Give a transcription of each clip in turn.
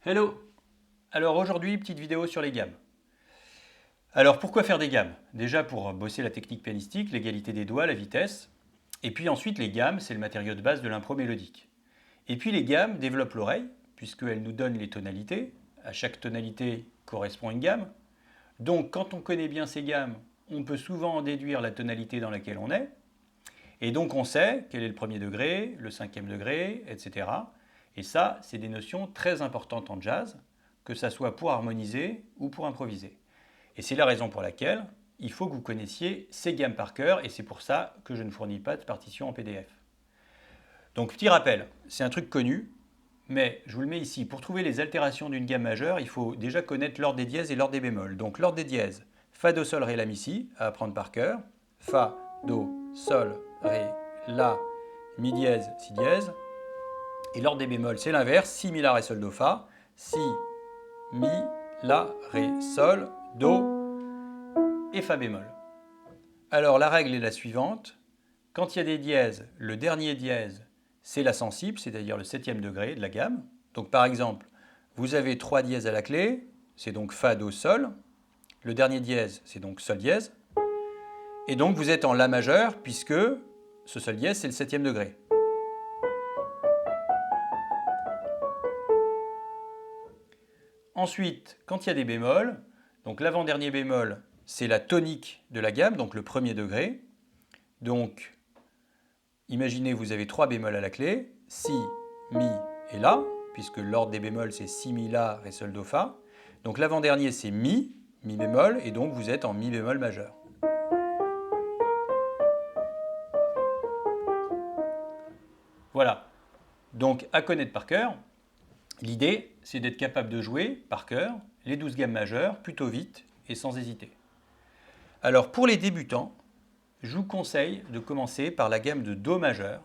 Hello! Alors aujourd'hui, petite vidéo sur les gammes. Alors pourquoi faire des gammes? Déjà pour bosser la technique pianistique, l'égalité des doigts, la vitesse. Et puis ensuite les gammes, c'est le matériau de base de l'impro mélodique. Et puis les gammes développent l'oreille, puisqu'elles nous donnent les tonalités. À chaque tonalité correspond une gamme. Donc quand on connaît bien ces gammes, on peut souvent en déduire la tonalité dans laquelle on est. Et donc on sait quel est le premier degré, le cinquième degré, etc. Et ça, c'est des notions très importantes en jazz, que ça soit pour harmoniser ou pour improviser. Et c'est la raison pour laquelle il faut que vous connaissiez ces gammes par cœur, et c'est pour ça que je ne fournis pas de partition en PDF. Donc petit rappel, c'est un truc connu, mais je vous le mets ici. Pour trouver les altérations d'une gamme majeure, il faut déjà connaître l'ordre des dièses et l'ordre des bémols. Donc l'ordre des dièses, Fa, Do, Sol, Ré, La, Mi, Si, à apprendre par cœur. Fa, Do, Sol, Ré, La, Mi dièse, Si dièse. Et l'ordre des bémols, c'est l'inverse, Si, Mi, La, Ré, Sol, Do, Fa. Si, Mi, La, Ré, Sol, Do et Fa bémol. Alors la règle est la suivante. Quand il y a des dièses, le dernier dièse, c'est la sensible, c'est-à-dire le septième degré de la gamme. Donc par exemple, vous avez 3 dièses à la clé, c'est donc Fa, Do, Sol. Le dernier dièse, c'est donc Sol dièse. Et donc vous êtes en La majeur, puisque ce Sol dièse, c'est le septième degré. Ensuite, quand il y a des bémols, donc l'avant-dernier bémol, c'est la tonique de la gamme, donc le premier degré. Donc, imaginez, vous avez 3 bémols à la clé, Si, Mi et La, puisque l'ordre des bémols, c'est Si, Mi, La, Ré, Sol, Do, Fa. Donc l'avant-dernier, c'est Mi, Mi bémol, et donc vous êtes en Mi bémol majeur. Voilà. Donc, à connaître par cœur, l'idée, c'est d'être capable de jouer par cœur les 12 gammes majeures plutôt vite et sans hésiter. Alors, pour les débutants, je vous conseille de commencer par la gamme de Do majeur,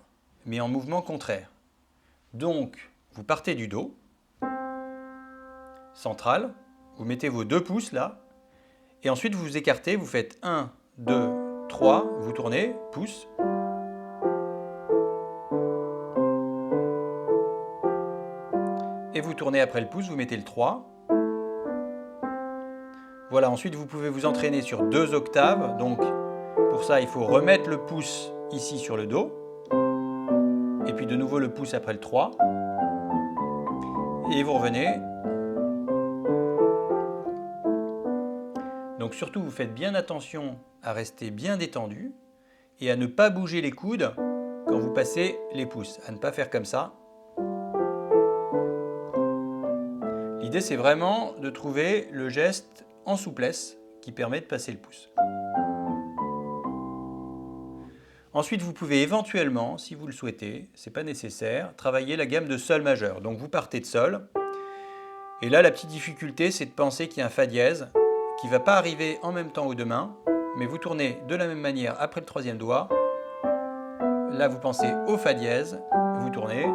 mais en mouvement contraire. Donc, vous partez du Do, central, vous mettez vos 2 pouces là, et ensuite vous vous écartez, vous faites 1, 2, 3, vous tournez, pouce. Et vous tournez après le pouce, vous mettez le 3. Voilà, ensuite vous pouvez vous entraîner sur 2 octaves, donc pour ça il faut remettre le pouce ici sur le Do, et puis de nouveau le pouce après le 3, et vous revenez. Donc surtout vous faites bien attention à rester bien détendu, et à ne pas bouger les coudes quand vous passez les pouces, à ne pas faire comme ça. L'idée c'est vraiment de trouver le geste en souplesse qui permet de passer le pouce. Ensuite, vous pouvez éventuellement, si vous le souhaitez, ce n'est pas nécessaire, travailler la gamme de Sol majeur. Donc vous partez de Sol, et là la petite difficulté c'est de penser qu'il y a un Fa dièse qui ne va pas arriver en même temps aux 2 mains, mais vous tournez de la même manière après le 3e doigt. Là vous pensez au Fa dièse, vous tournez,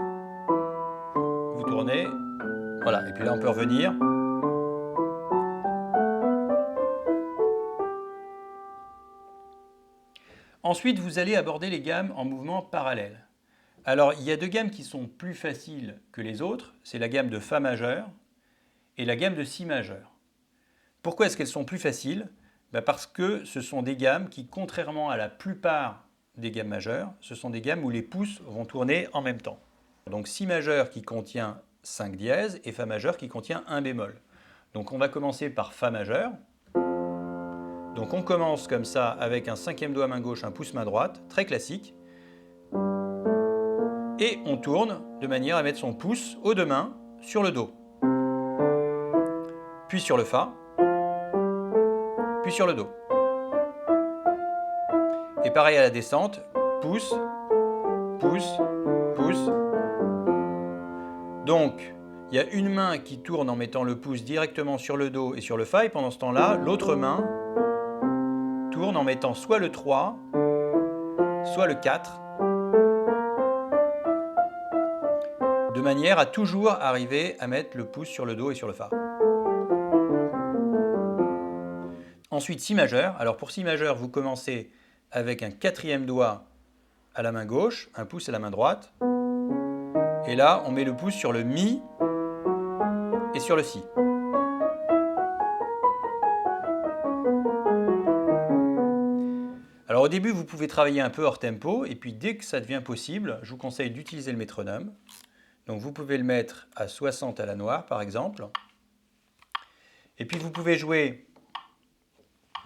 voilà, et puis là on peut revenir. Ensuite, vous allez aborder les gammes en mouvement parallèle. Alors, il y a 2 gammes qui sont plus faciles que les autres, c'est la gamme de Fa majeur et la gamme de Si majeur. Pourquoi est-ce qu'elles sont plus faciles? Parce que ce sont des gammes qui, contrairement à la plupart des gammes majeures, ce sont des gammes où les pouces vont tourner en même temps. Donc Si majeur qui contient 5 dièses et Fa majeur qui contient 1 bémol. Donc on va commencer par Fa majeur. Donc on commence comme ça avec un 5e doigt main gauche, un pouce main droite, très classique. Et on tourne de manière à mettre son pouce aux 2 mains sur le Do. Puis sur le Fa. Puis sur le Do. Et pareil à la descente, pouce, pouce, pouce. Donc il y a une main qui tourne en mettant le pouce directement sur le Do et sur le Fa, et pendant ce temps-là, l'autre main tourne en mettant soit le 3, soit le 4, de manière à toujours arriver à mettre le pouce sur le Do et sur le Fa. Ensuite, Si majeur. Alors pour Si majeur, vous commencez avec un 4e doigt à la main gauche, un pouce à la main droite. Et là, on met le pouce sur le Mi et sur le Si. Alors au début, vous pouvez travailler un peu hors tempo, et puis dès que ça devient possible, je vous conseille d'utiliser le métronome. Donc vous pouvez le mettre à 60 à la noire, par exemple. Et puis vous pouvez jouer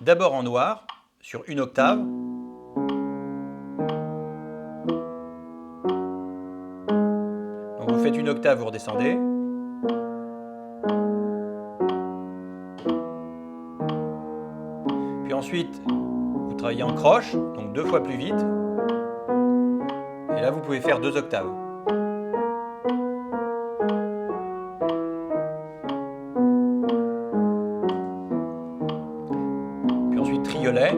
d'abord en noir, sur une octave. Donc vous faites une octave, vous redescendez. Puis ensuite, vous travaillez en croche, donc 2 fois plus vite. Et là, vous pouvez faire 2 octaves. Puis ensuite, triolet.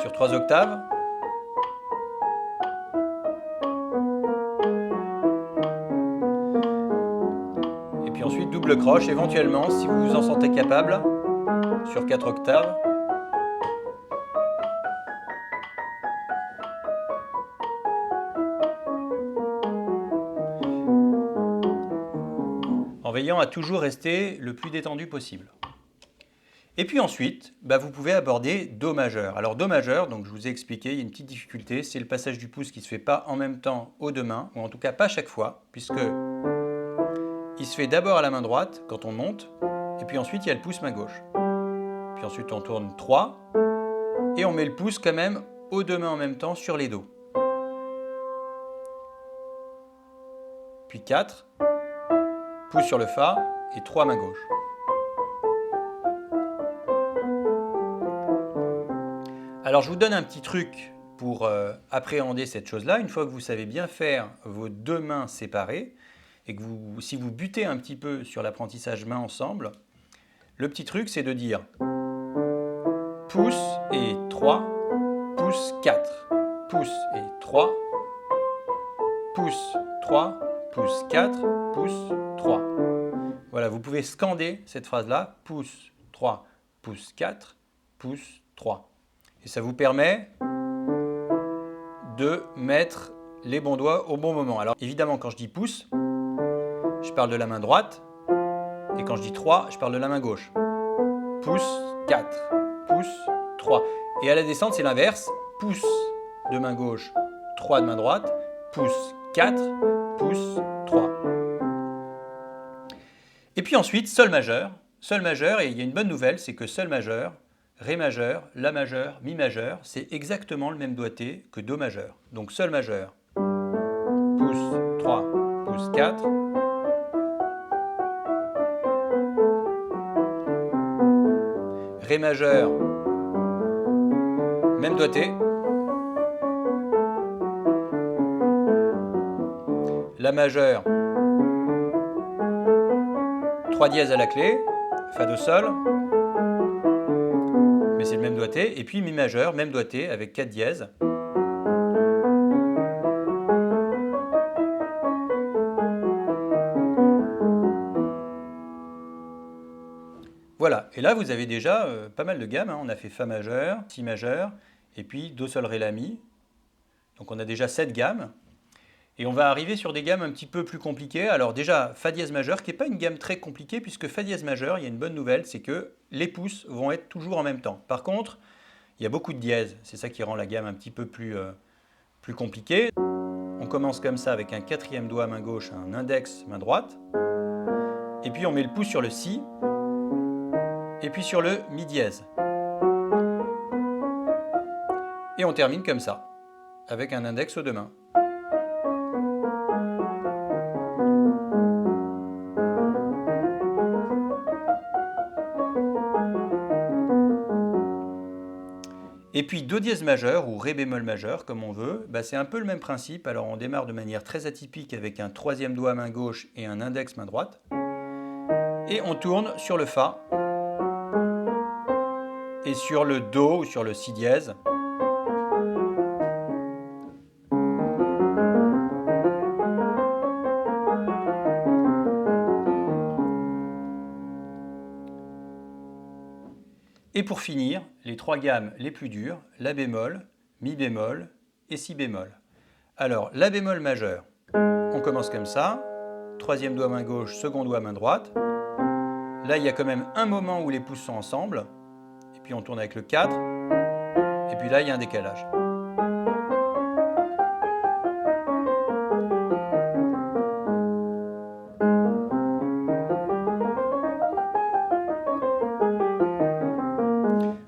Sur 3 octaves. Et puis ensuite, double croche, éventuellement, si vous vous en sentez capable, sur 4 octaves. En veillant à toujours rester le plus détendu possible. Et puis ensuite, vous pouvez aborder Do majeur. Alors Do majeur, donc je vous ai expliqué, il y a une petite difficulté, c'est le passage du pouce qui ne se fait pas en même temps aux deux mains, ou en tout cas pas chaque fois, puisque il se fait d'abord à la main droite quand on monte, et puis ensuite il y a le pouce main gauche. Puis ensuite on tourne 3, et on met le pouce quand même aux deux mains en même temps sur les dos. Puis 4, pouce sur le Fa, et 3 main gauche. Alors je vous donne un petit truc pour appréhender cette chose-là. Une fois que vous savez bien faire vos deux mains séparées, et que si vous butez un petit peu sur l'apprentissage main ensemble, le petit truc c'est de dire pouce et 3, pouce 4, pouce et 3, pouce 3, pouce 4, pouce 3. Voilà, vous pouvez scander cette phrase-là, pouce 3, pouce 4, pouce 3. Et ça vous permet de mettre les bons doigts au bon moment. Alors évidemment, quand je dis pouce, je parle de la main droite. Et quand je dis 3, je parle de la main gauche. Pouce 4, pouce 3. Et à la descente, c'est l'inverse. Pouce de main gauche, 3 de main droite. Pouce 4, pouce 3. Et puis ensuite, Sol majeur. Sol majeur, et il y a une bonne nouvelle, c'est que Sol majeur, Ré majeur, La majeur, Mi majeur, c'est exactement le même doigté que Do majeur. Donc Sol majeur, pouce 3, pouce 4. Ré majeur, même doigté. La majeur, 3 dièses à la clé, Fa do Sol. Mais c'est le même doigté. Et puis Mi majeur, même doigté avec 4 dièses. Voilà, et là vous avez déjà pas mal de gammes. On a fait Fa majeur, Si majeur, et puis Do Sol Ré La Mi. Donc on a déjà 7 gammes. Et on va arriver sur des gammes un petit peu plus compliquées. Alors déjà, Fa dièse majeur, qui n'est pas une gamme très compliquée, puisque Fa dièse majeur, il y a une bonne nouvelle, c'est que les pouces vont être toujours en même temps. Par contre, il y a beaucoup de dièses. C'est ça qui rend la gamme un petit peu plus compliquée. On commence comme ça avec un quatrième doigt main gauche, un index main droite. Et puis on met le pouce sur le Si. Et puis sur le Mi dièse. Et on termine comme ça, avec un index aux deux mains. Et puis Do dièse majeur ou Ré bémol majeur, comme on veut, c'est un peu le même principe. Alors on démarre de manière très atypique avec un troisième doigt main gauche et un index main droite. Et on tourne sur le Fa et sur le Do ou sur le Si dièse. Et pour finir, les 3 gammes les plus dures, La bémol, Mi bémol et Si bémol. Alors, La bémol majeur, On commence comme ça. Troisième doigt main gauche, second doigt main droite. Là, il y a quand même un moment où les pouces sont ensemble. Et puis on tourne avec le 4. Et puis là, il y a un décalage.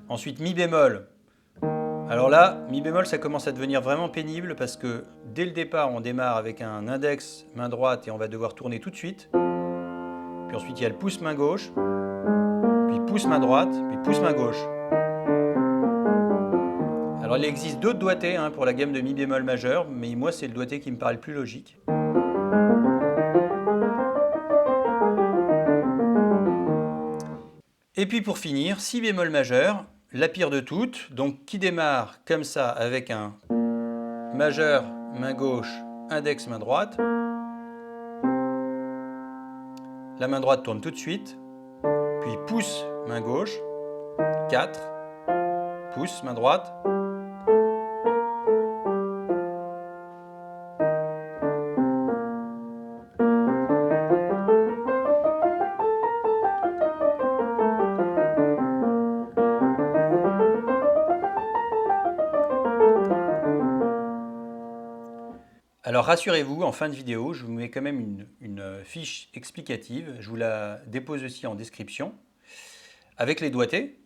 Ensuite, mi bémol. Alors là, mi bémol, ça commence à devenir vraiment pénible parce que dès le départ, on démarre avec un index main droite et on va devoir tourner tout de suite. Puis ensuite, il y a le pouce main gauche, puis pouce main droite, puis pouce main gauche. Alors il existe d'autres doigtés pour la gamme de mi bémol majeur, mais moi c'est le doigté qui me paraît le plus logique. Et puis pour finir, si bémol majeur, la pire de toutes, donc qui démarre comme ça avec un majeur main gauche, index main droite. La main droite tourne tout de suite, puis pouce main gauche, 4, pouce main droite. Alors rassurez-vous, en fin de vidéo, je vous mets quand même une fiche explicative. Je vous la dépose aussi en description avec les doigtés.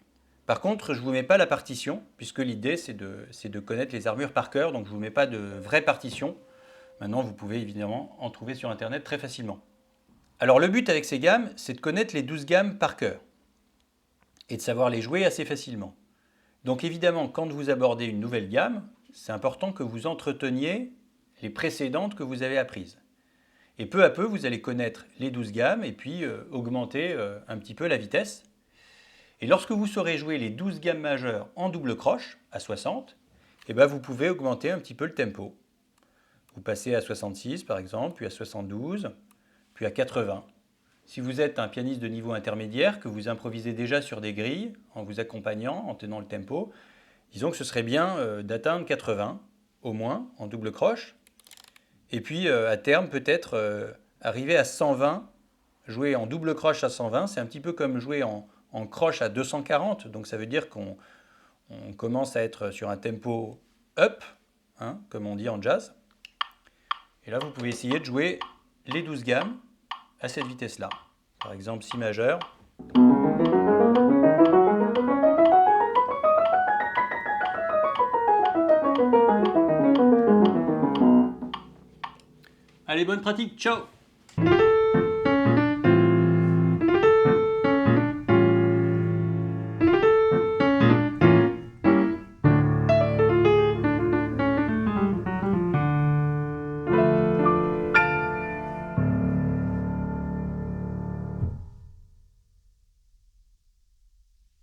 Par contre, je ne vous mets pas la partition, puisque l'idée c'est de connaître les armures par cœur, donc je ne vous mets pas de vraie partition. Maintenant, vous pouvez évidemment en trouver sur Internet très facilement. Alors le but avec ces gammes, c'est de connaître les 12 gammes par cœur et de savoir les jouer assez facilement. Donc évidemment, quand vous abordez une nouvelle gamme, c'est important que vous entreteniez les précédentes que vous avez apprises. Et peu à peu, vous allez connaître les 12 gammes et puis augmenter un petit peu la vitesse. Et lorsque vous saurez jouer les 12 gammes majeures en double croche, à 60, vous pouvez augmenter un petit peu le tempo. Vous passez à 66 par exemple, puis à 72, puis à 80. Si vous êtes un pianiste de niveau intermédiaire, que vous improvisez déjà sur des grilles, en vous accompagnant, en tenant le tempo, disons que ce serait bien d'atteindre 80, au moins, en double croche. Et puis à terme, peut-être arriver à 120, jouer en double croche à 120, c'est un petit peu comme jouer en croche à 240. Donc ça veut dire qu'on commence à être sur un tempo up, comme on dit en jazz. Et là, vous pouvez essayer de jouer les 12 gammes à cette vitesse-là. Par exemple, si majeur. Allez, bonne pratique, ciao!